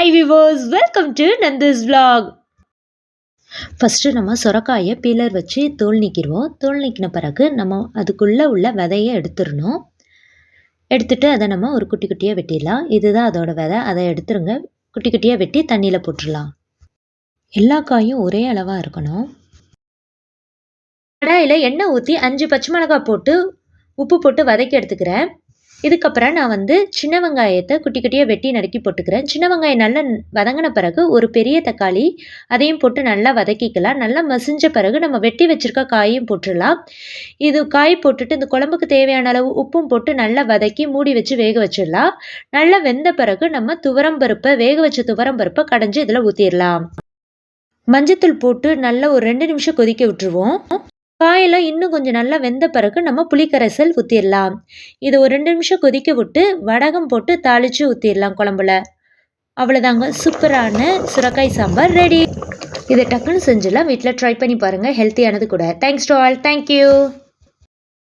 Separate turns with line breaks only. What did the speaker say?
Hi viewers, welcome to Nanda's vlog. First நம்ம சுரக்காயை peeler வச்சு தோல் நீக்கிடுவோம். தோல் நீக்கின பிறகு நம்ம அதுக்குள்ளே உள்ள விதையை எடுத்துடணும். எடுத்துட்டு அதை நம்ம ஒரு குட்டி குட்டியாக வெட்டிடலாம். இதுதான் அதோட விதை, அதை எடுத்துருங்க. குட்டி குட்டியாக வெட்டி தண்ணியில் போட்டுடலாம். எல்லா காயும் ஒரே அளவாக இருக்கணும். கடாயில் எண்ணெய் ஊற்றி 5 பச்சை மிளகாய் போட்டு உப்பு போட்டு வதக்கி எடுத்துக்கிறேன். இதுக்கப்புறம் நான் சின்ன வெங்காயத்தை குட்டி குட்டியாக வெட்டி நறுக்கி போட்டுக்கிறேன். சின்ன வெங்காயம் நல்லா வதங்கின பிறகு ஒரு பெரிய தக்காளி அதையும் போட்டு நல்லா வதக்கிக்கலாம். நல்லா மசிஞ்ச பிறகு நம்ம வெட்டி வச்சுருக்க காயையும் போட்டுடலாம். இது காய் போட்டுட்டு இந்த குழம்புக்கு தேவையான அளவு உப்பும் போட்டு நல்லா வதக்கி மூடி வச்சு வேக வச்சிடலாம். நல்லா வெந்த பிறகு நம்ம வேக வச்ச துவரம் பருப்பை கடைஞ்சி இதில் ஊற்றிடலாம். மஞ்சத்தூள் போட்டு நல்லா ஒரு 2 நிமிஷம் கொதிக்க விட்டுருவோம். காயில் இன்னும் கொஞ்சம் நல்லா வெந்த பிறகு நம்ம புளிக்கரைசல் ஊற்றிடலாம். இது ஒரு 2 நிமிஷம் கொதிக்க விட்டு வடகம் போட்டு தாளித்து ஊற்றிடலாம் குழம்புல. அவ்வளோதாங்க, சூப்பரான சுரக்காய் சாம்பார் ரெடி. இதை டக்குன்னு செஞ்சிடலாம். வீட்டில் ட்ரை பண்ணி பாருங்கள், ஹெல்த்தியானது கூட. Thanks to all. தேங்க்யூ.